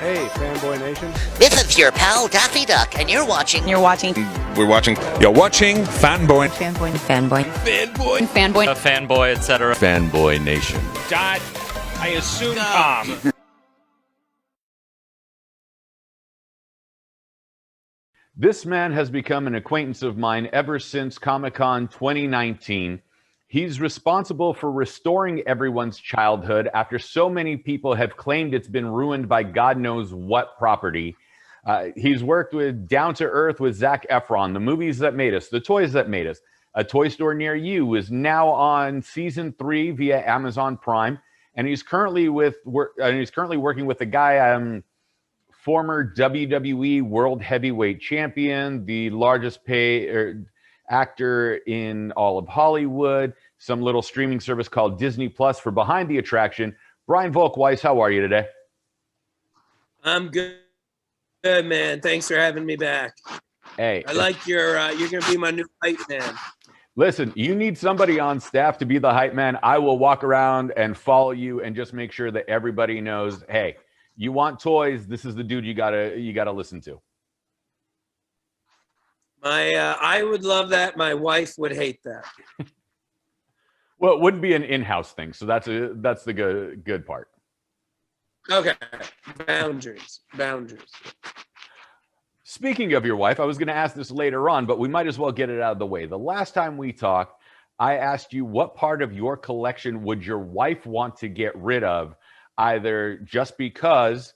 Hey, Fanboy Nation. This is your pal Daffy Duck, and you're watching. We're watching Fanboy. Fanboy, fanboy, etc. Fanboy Nation. Dot, I assume Tom. This man has become an acquaintance of mine ever since Comic-Con 2019. He's responsible for restoring everyone's childhood after so many people have claimed it's been ruined by God knows what property. He's worked with Down to Earth with Zac Efron, the movies that made us, the toys that made us. A Toy Store Near You is now on season 3 via Amazon Prime, and he's currently working with the guy, former WWE World Heavyweight Champion, the largest actor in all of Hollywood, some little streaming service called Disney Plus for Behind the Attraction. Brian Volk-Weiss, how are you today? I'm good, man. Thanks for having me back. Hey, I like you're going to be my new hype man. Listen, you need somebody on staff to be the hype man. I will walk around and follow you and just make sure that everybody knows, hey, you want toys, this is the dude you gotta listen to. I would love that. My wife would hate that. Well, it wouldn't be an in-house thing, so that's the good part. Okay, boundaries. Speaking of your wife, I was going to ask this later on, but we might as well get it out of the way. The last time we talked, I asked you what part of your collection would your wife want to get rid of, either just because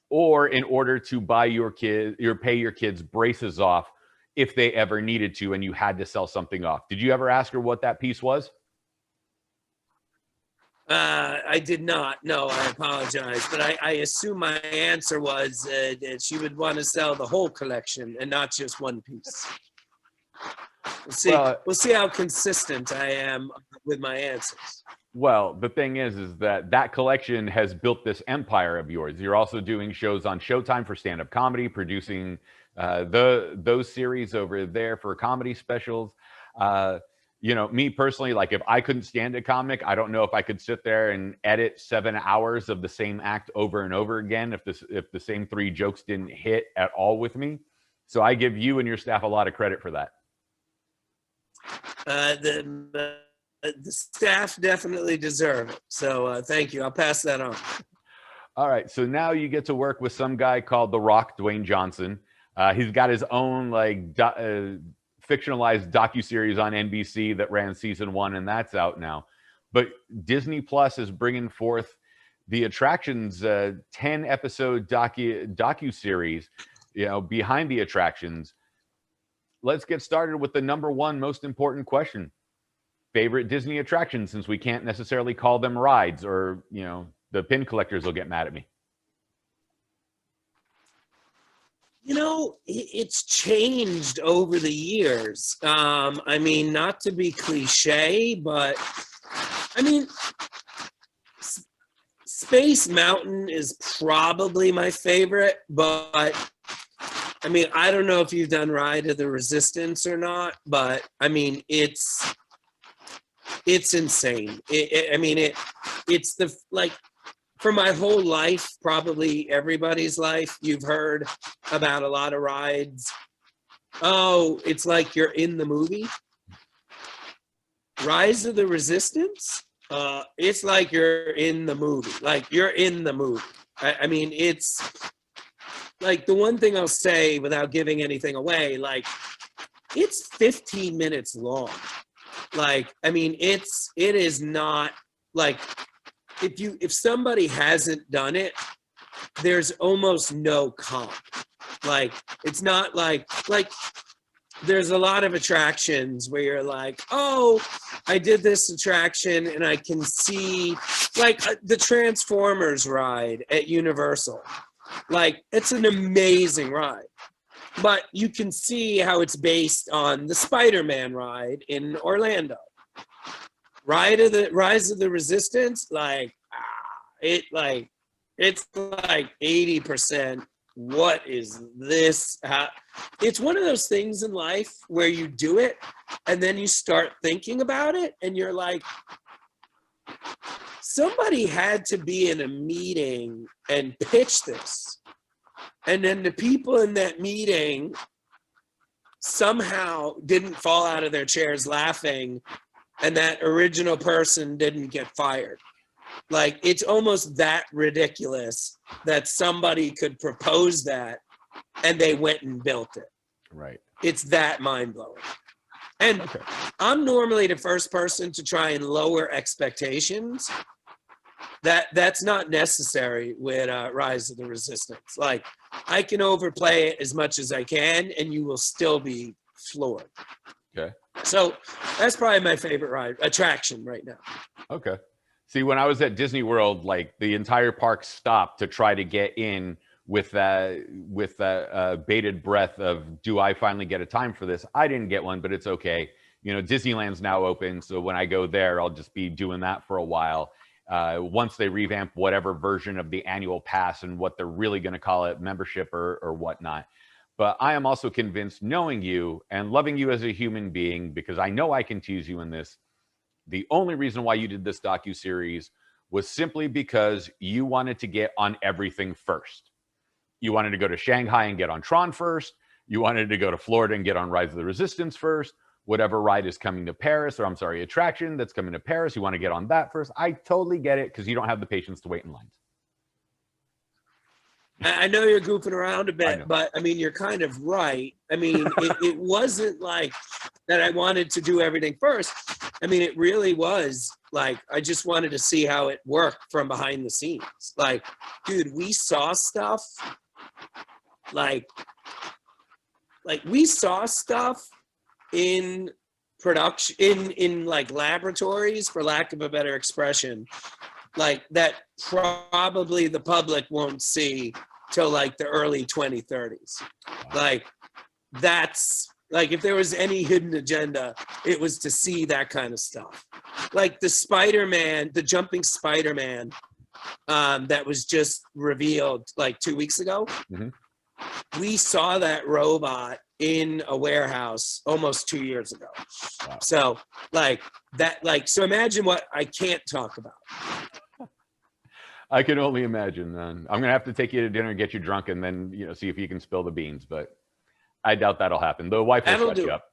or in order to buy pay your kids braces off if they ever needed to and you had to sell something off. Did you ever ask her what that piece was? I did not. No, I apologize. But I assume my answer was that she would want to sell the whole collection and not just one piece. We'll see how consistent I am with my answers. Well, the thing is that collection has built this empire of yours. You're also doing shows on Showtime for stand-up comedy, producing those series over there for comedy specials. Me personally, like if I couldn't stand a comic, I don't know if I could sit there and edit 7 hours of the same act over and over again if the same 3 jokes didn't hit at all with me. So I give you and your staff a lot of credit for that. The staff definitely deserve it. So thank you. I'll pass that on. All right. So now you get to work with some guy called The Rock, Dwayne Johnson. He's got his own fictionalized docuseries on NBC that ran season 1, and that's out now. But Disney Plus is bringing forth the Attractions 10-episode docuseries, Behind the Attractions. Let's get started with the number one most important question. Favorite Disney attraction, since we can't necessarily call them rides, or the pin collectors will get mad at me. It's changed over the years. Not to be cliche, but Space Mountain is probably my favorite, but I don't know if you've done Ride of the Resistance or not, but it's insane. It's for my whole life, probably everybody's life, you've heard about a lot of rides. Oh, it's like you're in the movie. Rise of the Resistance, it's like you're in the movie. Like you're in the movie. It's like the one thing I'll say without giving anything away, it's 15 minutes long. It is not like, if somebody hasn't done it, there's almost no comp. It's not like there's a lot of attractions where you're like, oh, I did this attraction and I can see the Transformers ride at Universal. It's an amazing ride, but you can see how it's based on the Spider-Man ride in Orlando. Rise of the Resistance, it's like 80%. What is this? It's one of those things in life where you do it and then you start thinking about it and you're like, somebody had to be in a meeting and pitch this. And then the people in that meeting somehow didn't fall out of their chairs laughing, and that original person didn't get fired. Like, it's almost that ridiculous that somebody could propose that and they went and built it. Right. It's that mind-blowing. And I'm normally the first person to try and lower expectations. That's not necessary with Rise of the Resistance. Like, I can overplay it as much as I can, and you will still be floored. Okay. So that's probably my favorite attraction right now. Okay. See, when I was at Disney World, like the entire park stopped to try to get in with that bated breath of, do I finally get a time for this? I didn't get one, but it's okay. You know, Disneyland's now open, so when I go there, I'll just be doing that for a while. Once they revamp whatever version of the annual pass and what they're really going to call it, membership or whatnot. But I am also convinced, knowing you and loving you as a human being, because I know I can tease you in this, the only reason why you did this docuseries was simply because you wanted to get on everything first. You wanted to go to Shanghai and get on Tron first. You wanted to go to Florida and get on Rise of the Resistance first. Whatever ride is coming to Paris, or I'm sorry, attraction that's coming to Paris, you want to get on that first. I totally get it, because you don't have the patience to wait in lines. I know you're goofing around a bit, but I mean, you're kind of right. I mean, it wasn't like that I wanted to do everything first. I mean, it really was like, I just wanted to see how it worked from behind the scenes. Like, dude, we saw stuff like we saw stuff in production, in like laboratories, for lack of a better expression, like that probably the public won't see till like the early 2030s. Like, that's like, if there was any hidden agenda, it was to see that kind of stuff. Like the Spider-Man, the jumping Spider-Man that was just revealed like 2 weeks ago. Mm-hmm. We saw that robot in a warehouse almost 2 years ago. Wow. So like that, like, so imagine what I can't talk about. I can only imagine, man. I'm going to have to take you to dinner and get you drunk, and then, you know, see if you can spill the beans, but I doubt that'll happen. The wife will shut you up.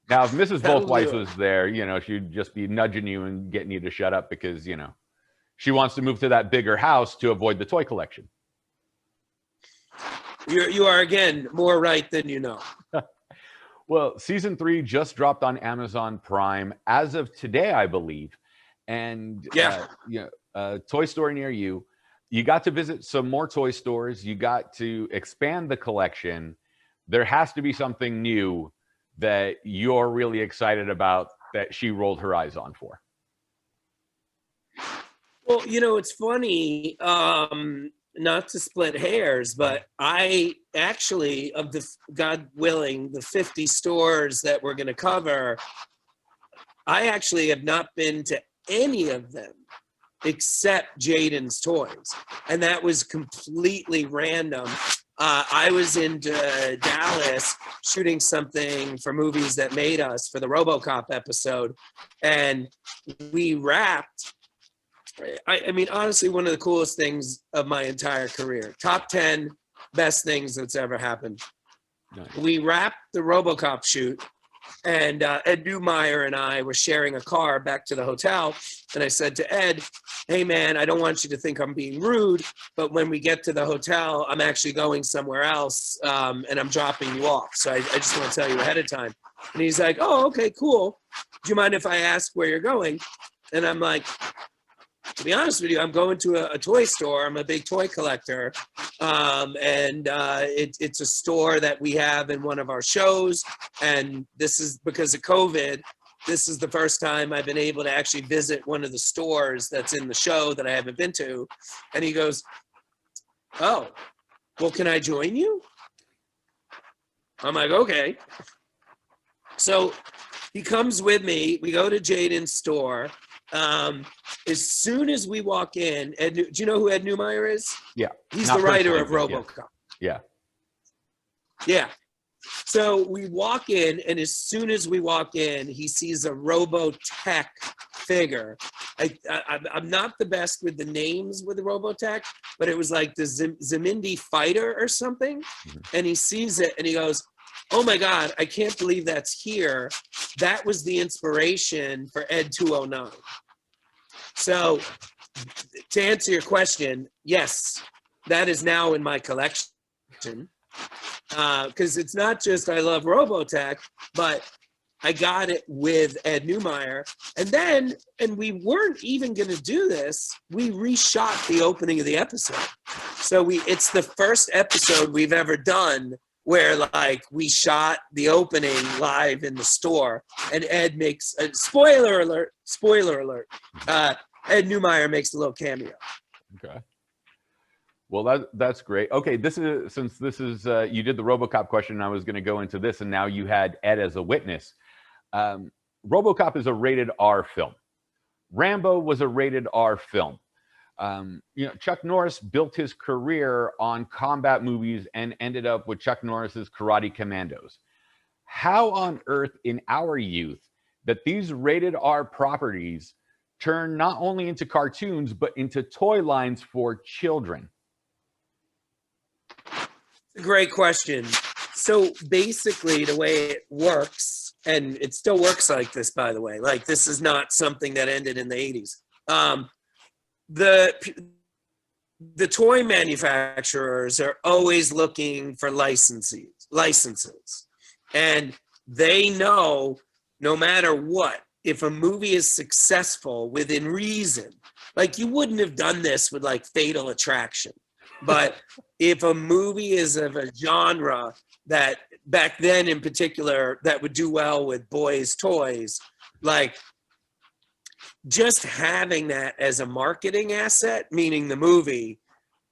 Now, if Mrs. Volk-Weiss was there, you know, she'd just be nudging you and getting you to shut up, because, you know, she wants to move to that bigger house to avoid the toy collection. You are, again, more right than you know. Well, season 3 just dropped on Amazon Prime as of today, I believe. And toy store near you. You got to visit some more toy stores. You got to expand the collection. There has to be something new that you're really excited about that she rolled her eyes on for. Well, you know, it's funny, not to split hairs, but I actually, of the, God willing, the 50 stores that we're going to cover, I actually have not been to any of them except Jaden's Toys. And that was completely random. I was in Dallas shooting something for Movies That Made Us for the RoboCop episode. And we wrapped, I mean, honestly, one of the coolest things of my entire career. Top 10 best things that's ever happened. Nice. We wrapped the RoboCop shoot, and Ed Newmeyer and I were sharing a car back to the hotel. And I said to Ed, hey, man, I don't want you to think I'm being rude, but when we get to the hotel, I'm actually going somewhere else, and I'm dropping you off. So I just want to tell you ahead of time. And he's like, oh, okay, cool. Do you mind if I ask where you're going? And I'm like, to be honest with you, I'm going to a toy store. I'm a big toy collector. It's a store that we have in one of our shows. And this is because of COVID. This is the first time I've been able to actually visit one of the stores that's in the show that I haven't been to. And he goes, oh, well, can I join you? I'm like, okay. So he comes with me. We go to Jaden's store. As soon as we walk in, do you know who Ed Newmeyer is? Yeah. He's the writer of RoboCop. Yeah. Yeah. So we walk in, and as soon as we walk in, he sees a Robotech figure. I'm not the best with the names with the Robotech, but it was like the Zemindi fighter or something. And he sees it and he goes, oh my God, I can't believe that's here. That was the inspiration for Ed 209. So to answer your question, yes, that is now in my collection. Because it's not just I love Robotech, but I got it with Ed Neumeier. And we weren't even going to do this. We reshot the opening of the episode. So it's the first episode we've ever done where like we shot the opening live in the store, and Ed makes a spoiler alert, Ed Neumeier makes a little cameo. Okay. Well, that's great. Okay, since this is you did the RoboCop question, and I was going to go into this, and now you had Ed as a witness. RoboCop is a rated R film. Rambo was a rated R film. Chuck Norris built his career on combat movies and ended up with Chuck Norris's Karate Commandos. How on earth in our youth that these rated R properties turn not only into cartoons, but into toy lines for children? Great question. So basically the way it works, and it still works like this, by the way, like this is not something that ended in the 80s. The toy manufacturers are always looking for licenses. And they know no matter what, if a movie is successful within reason, like you wouldn't have done this with like Fatal Attraction, but if a movie is of a genre that back then in particular that would do well with boys' toys, like just having that as a marketing asset, meaning the movie,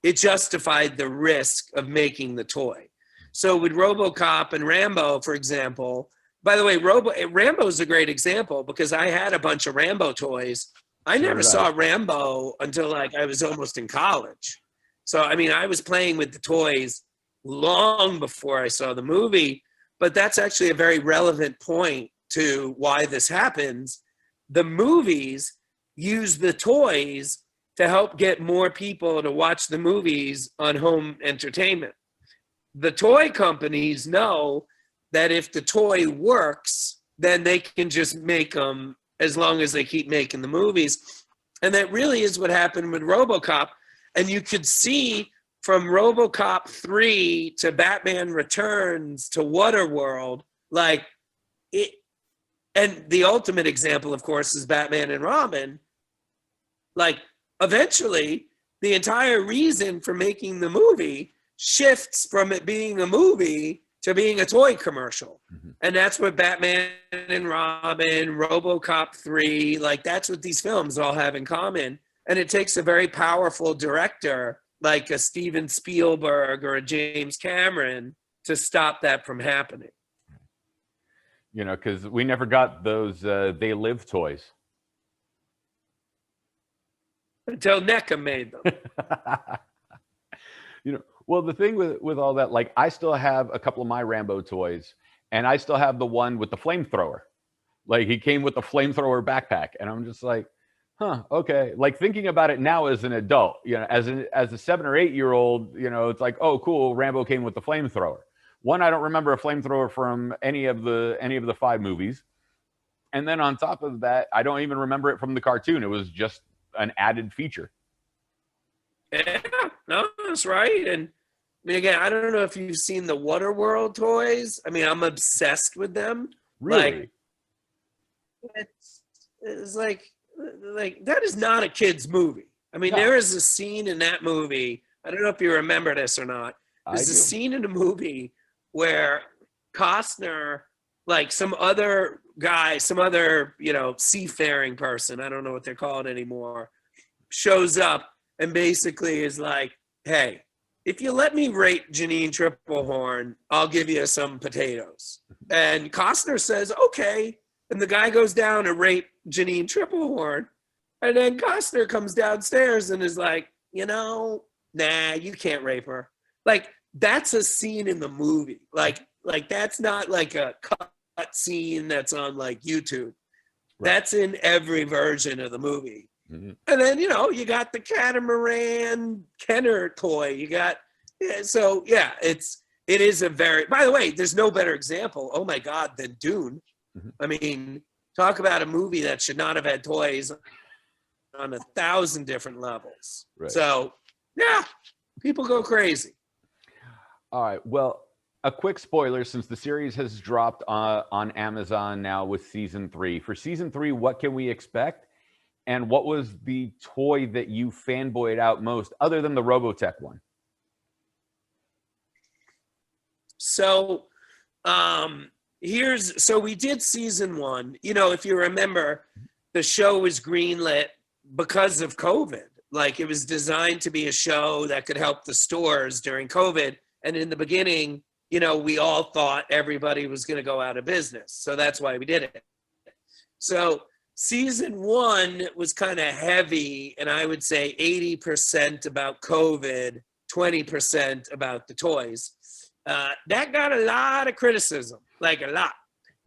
it justified the risk of making the toy. So with RoboCop and Rambo, for example, by the way, Rambo is a great example because I had a bunch of Rambo toys. I never saw Rambo until like I was almost in college. So, I mean, I was playing with the toys long before I saw the movie, but that's actually a very relevant point to why this happens. The movies use the toys to help get more people to watch the movies on home entertainment. The toy companies know that if the toy works, then they can just make them as long as they keep making the movies. And that really is what happened with RoboCop. And you could see from RoboCop 3 to Batman Returns to Waterworld, like it. And the ultimate example, of course, is Batman and Robin. Like eventually, the entire reason for making the movie shifts from it being a movie to being a toy commercial. Mm-hmm. And that's what Batman and Robin, RoboCop 3, like that's what these films all have in common. And it takes a very powerful director like a Steven Spielberg or a James Cameron to stop that from happening. You know, because we never got those They Live toys. Until NECA made them. You know, well, the thing with all that, like I still have a couple of my Rambo toys, and I still have the one with the flamethrower. Like he came with the flamethrower backpack, and I'm just like, huh, okay. Like thinking about it now as an adult, you know, as a 7 or 8 year old, you know, it's like, oh, cool, Rambo came with the flamethrower. One, I don't remember a flamethrower from any of the 5 movies, and then on top of that, I don't even remember it from the cartoon. It was just an added feature. Yeah, no, that's right. And I mean, again, I don't know if you've seen the Waterworld toys. I mean, I'm obsessed with them. Really? Like, it's like that is not a kid's movie. I mean, there is a scene in that movie. I don't know if you remember this or not. There's a scene in the movie where Costner, like some other guy, some other, you know, seafaring person, I don't know what they're called anymore, shows up and basically is like, hey, if you let me rape Janine Triplehorn, I'll give you some potatoes. And Costner says, okay. And the guy goes down to rape Janine Triplehorn. And then Costner comes downstairs and is like, you know, nah, you can't rape her. Like, that's a scene in the movie. Like that's not like a cut scene that's on like YouTube. That's in every version of the movie. Mm-hmm. And then, you got the catamaran Kenner toy. You got, it is a very, by the way, there's no better example, oh my God, than Dune. Mm-hmm. I mean, talk about a movie that should not have had toys on 1,000 different levels. Right. So, yeah, people go crazy. All right. Well, a quick spoiler, since the series has dropped on Amazon now with season 3. For season 3, what can we expect? And what was the toy that you fanboyed out most, other than the Robotech one? So, we did season 1. If you remember, the show was greenlit because of COVID. Like, it was designed to be a show that could help the stores during COVID. And in the beginning, we all thought everybody was going to go out of business. So that's why we did it. So season 1 was kind of heavy, and I would say 80% about COVID, 20% about the toys. That got a lot of criticism, like a lot.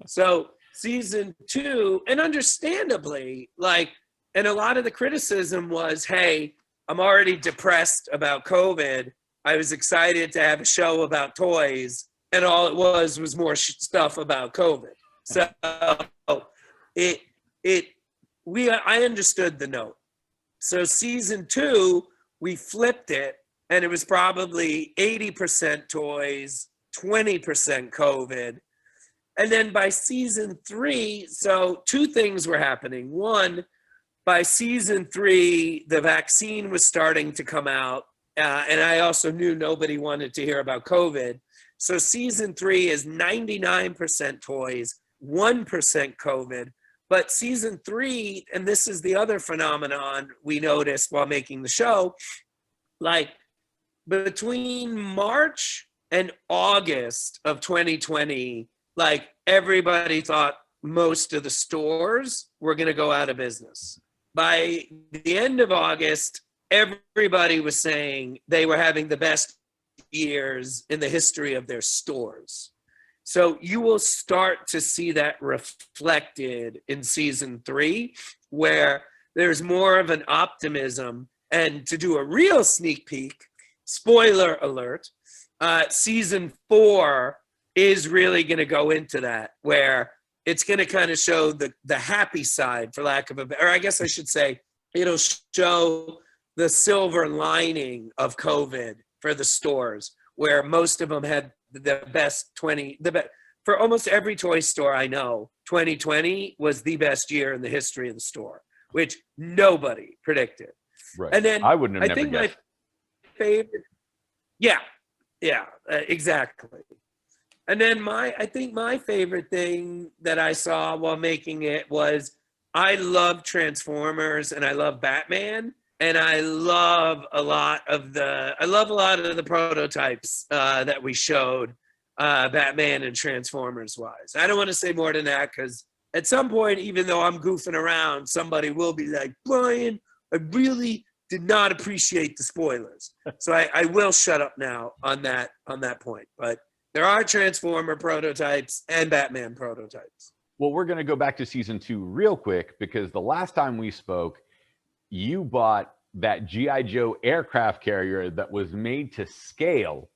So season 2, and understandably, and a lot of the criticism was, hey, I'm already depressed about COVID. I was excited to have a show about toys, and all it was more stuff about COVID. So I understood the note. So season 2, we flipped it, and it was probably 80% toys, 20% COVID. And then by season 3, so 2 things were happening. One, by season 3, the vaccine was starting to come out. And I also knew nobody wanted to hear about COVID. So season 3 is 99% toys, 1% COVID. But season 3, and this is the other phenomenon we noticed while making the show, between March and August of 2020, everybody thought most of the stores were going to go out of business. By the end of August, everybody was saying they were having the best years in the history of their stores. So you will start to see that reflected in season 3, where there's more of an optimism. And to do a real sneak peek, spoiler alert, season 4 is really going to go into that, where it's going to kind of show the happy side, for lack of a better, or I guess I should say, it'll show the silver lining of COVID for the stores, where most of them had the best for almost every toy store I know, 2020 was the best year in the history of the store, which nobody predicted. Right. And then I wouldn't have never guessed. My favorite, exactly. And then I think my favorite thing that I saw while making it was, I love Transformers and I love Batman. And I love a lot of the prototypes that we showed, Batman and Transformers wise. I don't want to say more than that, because at some point, even though I'm goofing around, somebody will be like, Brian, I really did not appreciate the spoilers. So I will shut up now on that point. But there are Transformer prototypes and Batman prototypes. Well, we're going to go back to season 2 real quick, because the last time we spoke, you bought that G.I. Joe aircraft carrier that was made to scale.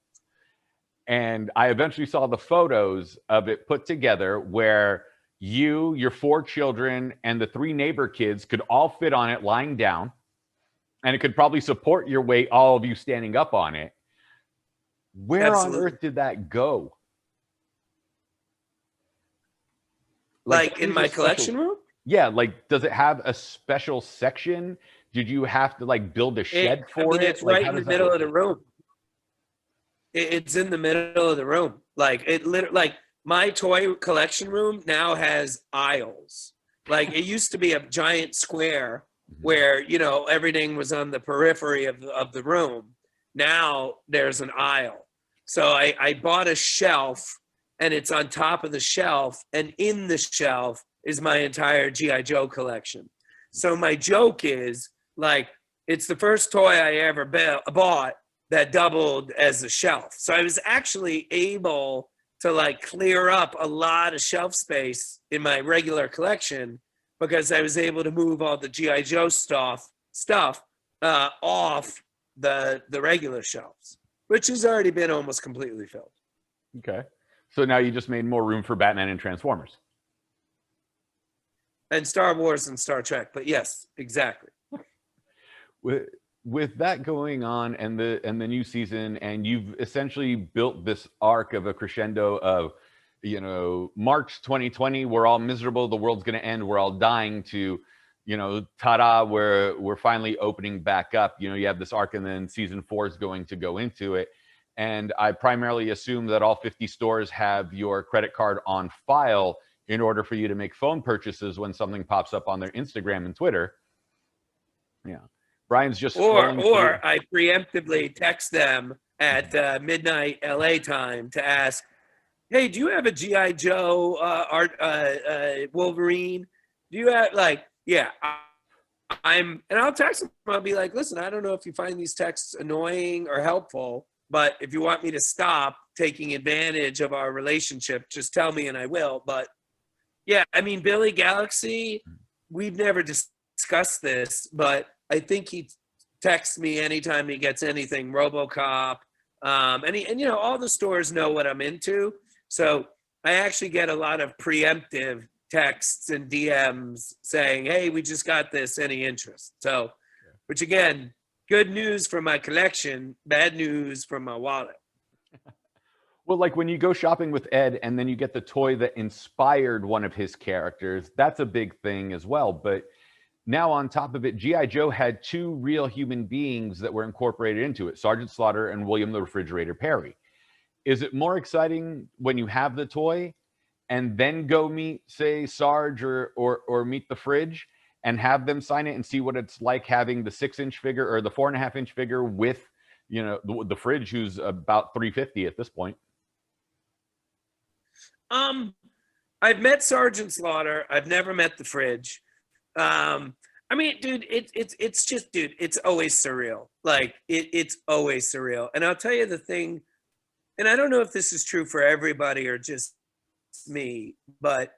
And I eventually saw the photos of it put together, where you, your 4 children, and the 3 neighbor kids could all fit on it lying down. And it could probably support your weight, all of you standing up on it. Where Absolutely. on earth did that go? Like in my collection room? Yeah, does it have a special section? Did you have to build a shed for it? It's right in the middle of the room. It's in the middle of the room. My toy collection room now has aisles. It used to be a giant square where, everything was on the periphery of the room. Now there's an aisle. So I bought a shelf, and it's on top of the shelf, and in the shelf is my entire G.I. Joe collection. So my joke is, it's the first toy I ever bought that doubled as a shelf. So I was actually able to clear up a lot of shelf space in my regular collection, because I was able to move all the GI Joe stuff off the regular shelves, which has already been almost completely filled. Okay. So now you just made more room for Batman and Transformers. And Star Wars and Star Trek, but yes, exactly. With that going on and the new season, and you've essentially built this arc of a crescendo of, you know, March 2020, we're all miserable, the world's going to end, we're all dying, to, you know, ta-da, we're finally opening back up. You know, you have this arc, and then season 4 is going to go into it. And I primarily assume that all 50 stores have your credit card on file in order for you to make phone purchases when something pops up on their Instagram and Twitter. Yeah. Brian's just or I preemptively text them at midnight LA time to ask, hey, do you have a GI Joe Wolverine? Do you have, like, yeah, and I'll text them. I'll be like, listen, I don't know if you find these texts annoying or helpful, but if you want me to stop taking advantage of our relationship, just tell me and I will. But yeah, I mean, Billy Galaxy, we've never discussed this, but I think he texts me anytime he gets anything RoboCop. And you know, all the stores know what I'm into. So I actually get a lot of preemptive texts and DMs saying, hey, we just got this, any interest? So, which again, good news for my collection, bad news for my wallet. Well, like when you go shopping with Ed and then you get the toy that inspired one of his characters, that's a big thing as well. But now on top of it, G.I. Joe had 2 real human beings that were incorporated into it, Sergeant Slaughter and William the Refrigerator Perry. Is it more exciting when you have the toy and then go meet, say, Sarge or meet the Fridge and have them sign it and see what it's like having the 6-inch figure or the 4.5-inch figure with, you know, the Fridge, who's about 350 at this point? I've met Sergeant Slaughter. I've never met the Fridge. I mean, dude, it's just, dude, it's always surreal. Like it's always surreal. And I'll tell you the thing, and I don't know if this is true for everybody or just me, but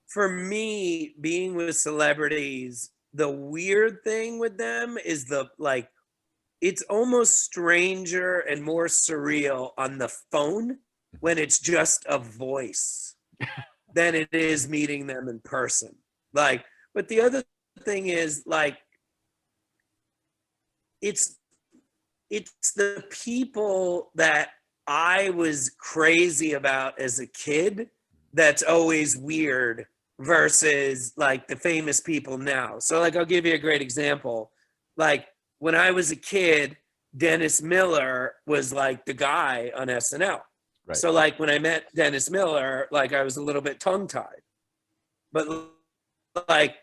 for me, being with celebrities, the weird thing with them is it's almost stranger and more surreal on the phone when it's just a voice than it is meeting them in person. Like, but the other thing is, like, it's the people that I was crazy about as a kid that's always weird versus like the famous people now. So like, I'll give you a great example. Like when I was a kid, Dennis Miller was like the guy on SNL. Right. So like when I met Dennis Miller, like I was a little bit tongue-tied. But like,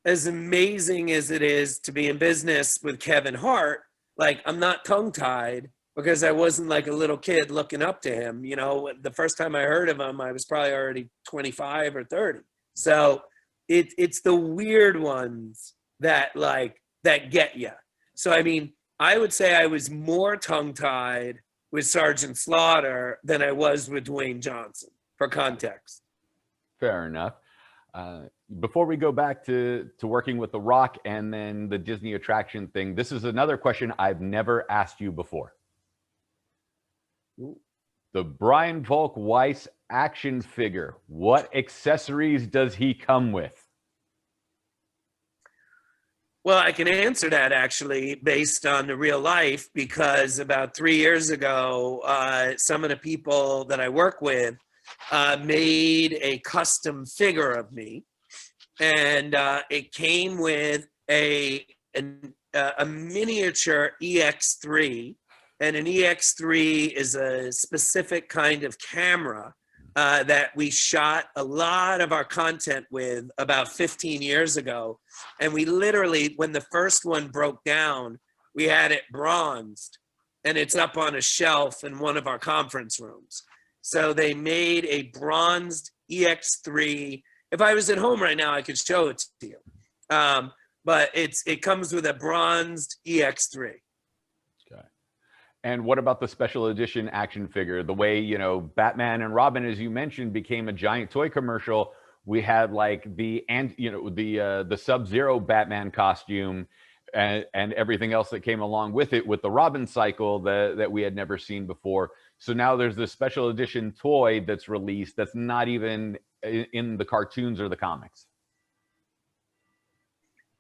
as amazing as it is to be in business with Kevin Hart, like I'm not tongue-tied because I wasn't like a little kid looking up to him. You know, the first time I heard of him, I was probably already 25 or 30. So it's the weird ones that get you. So, I mean, I would say I was more tongue-tied with Sergeant Slaughter than I was with Dwayne Johnson, for context. Fair enough. Before we go back to working with The Rock and then the Disney attraction thing, this is another question I've never asked you before. The Brian Volk-Weiss action figure, what accessories does he come with? Well, I can answer that actually based on the real life, because about 3 years ago, some of the people that I work with made a custom figure of me, and it came with a miniature EX3, and an EX3 is a specific kind of camera that we shot a lot of our content with about 15 years ago. And we literally, when the first one broke down, we had it bronzed, and it's up on a shelf in one of our conference rooms. So they made a bronzed EX3. If I was at home right now, I could show it to you. But it comes with a bronzed EX3. Okay. And what about the special edition action figure? The way, you know, Batman and Robin, as you mentioned, became a giant toy commercial. We had like the Sub-Zero Batman costume and everything else that came along with it, with the Robin cycle that we had never seen before. So now there's this special edition toy that's released that's not even in the cartoons or the comics.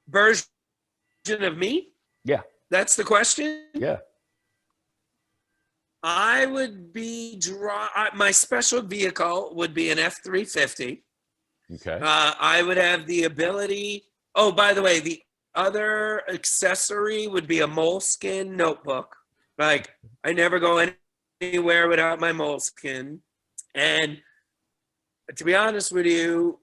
Version of me? Yeah. That's the question? Yeah. I would be my special vehicle would be an F-350. Okay. I would have the ability. Oh, by the way, the other accessory would be a moleskin notebook. Like, I never go anywhere without my moleskin. And to be honest with you,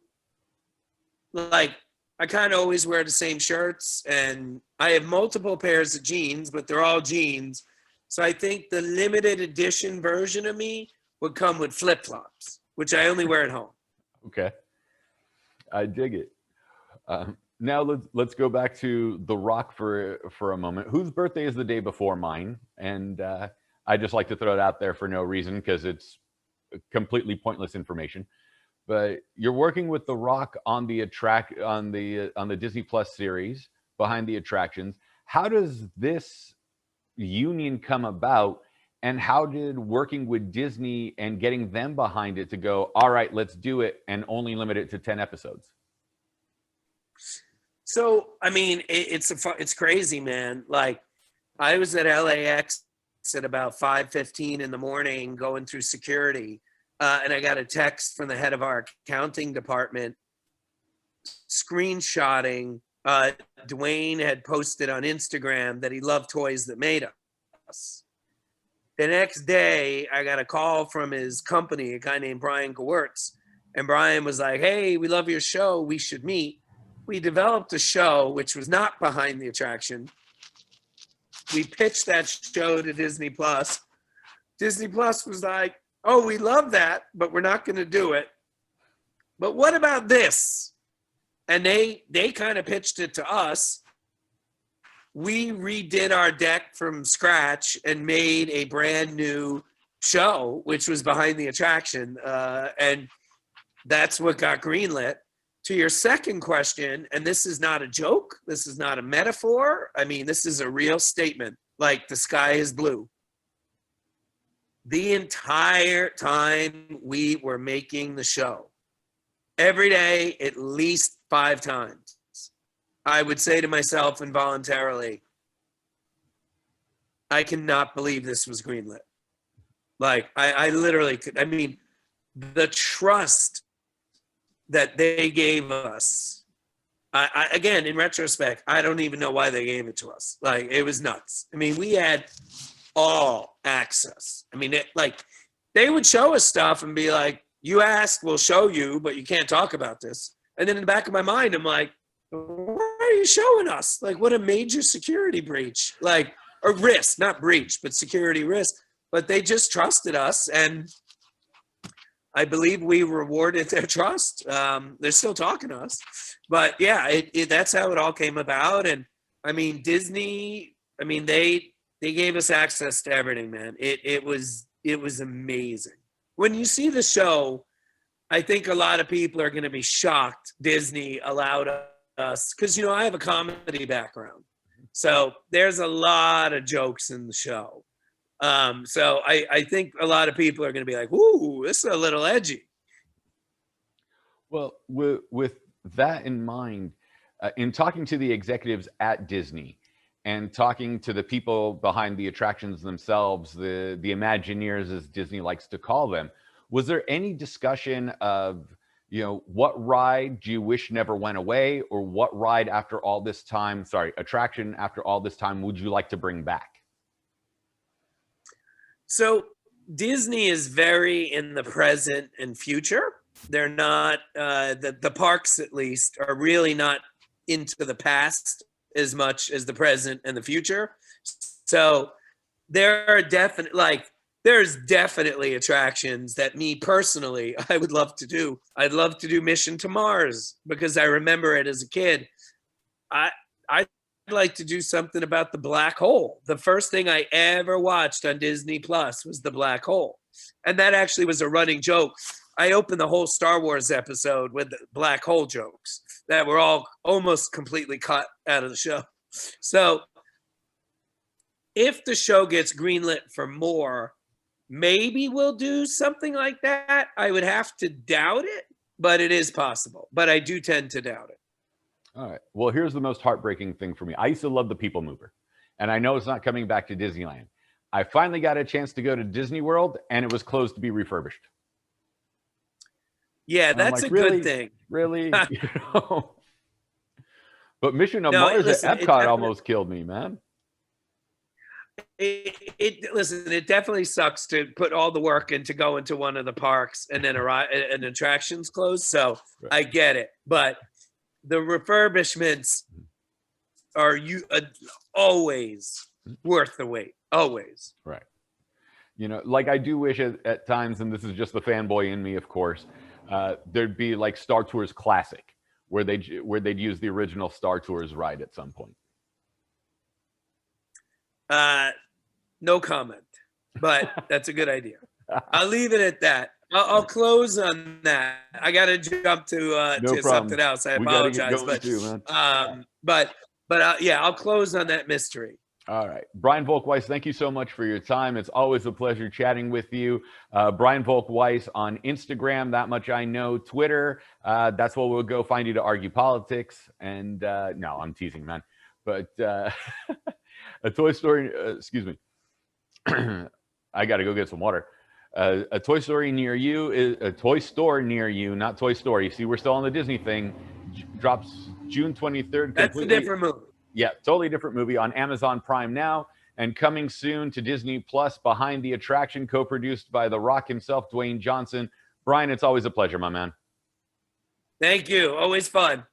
like, I kind of always wear the same shirts, and I have multiple pairs of jeans, but they're all jeans. So I think the limited edition version of me would come with flip-flops, which I only wear at home. Okay. I dig it. Now let's go back to The Rock for a moment. Whose birthday is the day before mine? And I just like to throw it out there for no reason because it's completely pointless information. But you're working with The Rock on the Disney Plus series behind the attractions. How does this union come about, and how did working with Disney and getting them behind it to go, all right, let's do it and only limit it to 10 episodes? So, I mean, it's crazy, man. Like, I was at LAX at about 5:15 in the morning going through security, and I got a text from the head of our accounting department screenshotting. Dwayne had posted on Instagram that he loved toys that made us. The next day, I got a call from his company, a guy named Brian Volk-Weiss, and Brian was like, "Hey, we love your show. We should meet." We developed a show which was not behind the attraction. We pitched that show to Disney Plus. Disney Plus was like, "Oh, we love that, but we're not going to do it. But what about this?" And they kind of pitched it to us. We redid our deck from scratch and made a brand new show, which was behind the attraction. And that's what got greenlit. To your second question, and this is not a joke, this is not a metaphor. I mean, this is a real statement, like the sky is blue. The entire time we were making the show, every day, at least 5 times, I would say to myself involuntarily, I cannot believe this was greenlit. Like, I literally could. I mean, the trust that they gave us, I again, in retrospect, I don't even know why they gave it to us. Like, it was nuts. I mean, we had all access. I mean, they would show us stuff and be like, "You asked, we'll show you, but you can't talk about this." And then in the back of my mind, I'm like, "Why are you showing us? Like, what a major security breach, like, or risk, not breach, but security risk." But they just trusted us, and I believe we rewarded their trust. They're still talking to us, but yeah, that's how it all came about. And I mean, Disney, I mean, they gave us access to everything, man. It was amazing. When you see the show, I think a lot of people are going to be shocked Disney allowed us, because, you know, I have a comedy background. So there's a lot of jokes in the show. So I think a lot of people are going to be like, "Ooh, this is a little edgy." Well, with that in mind, in talking to the executives at Disney and talking to the people behind the attractions themselves, the Imagineers, as Disney likes to call them, was there any discussion of, you know, what ride do you wish never went away, or what ride after all this time, attraction after all this time, would you like to bring back? So Disney is very in the present and future. They're not, the parks at least, are really not into the past as much as the present and the future. So there are there's definitely attractions that me personally, I would love to do. I'd love to do Mission to Mars because I remember it as a kid. I'd like to do something about the black hole. The first thing I ever watched on Disney Plus was the black hole. And that actually was a running joke. I opened the whole Star Wars episode with the black hole jokes that were all almost completely cut out of the show. So if the show gets greenlit for more, maybe we'll do something like that. I would have to doubt it, but it is possible. But I do tend to doubt it. All right. Well, here's the most heartbreaking thing for me. I used to love the People Mover, and I know it's not coming back to Disneyland. I finally got a chance to go to Disney World, and it was closed to be refurbished. Yeah, And that's like, a really? good thing. Really? You know? But Mission of Mars listen, at Epcot almost killed me, man. Listen, it definitely sucks to put all the work into going to one of the parks and then arrive and attractions closed. So Right. I get it, but the refurbishments are always worth the wait. Always. Right. You know, like I do wish at times, and this is just the fanboy in me, of course, there'd be like Star Tours Classic, where they'd use the original Star Tours ride at some point. No comment, but that's a good idea. I'll leave it at that. I'll close on that. I got to jump to something else. I apologize, but yeah, I'll close on that mystery. All right. Brian Volk-Weiss, thank you so much for your time. It's always a pleasure chatting with you. Brian Volk-Weiss on Instagram, that much I know. Twitter, that's where we'll go find you to argue politics. And no, I'm teasing, man. But a Toy Story, excuse me. I got to go get some water. A Toy Story near you is a Toy Store near you, not Toy Story. See, we're still on the Disney thing. Drops June 23rd. That's a different movie. Yeah, totally different movie on Amazon Prime now, and coming soon to Disney Plus, Behind the Attraction, co-produced by The Rock himself, Dwayne Johnson. Brian, it's always a pleasure, my man. Thank you. Always fun.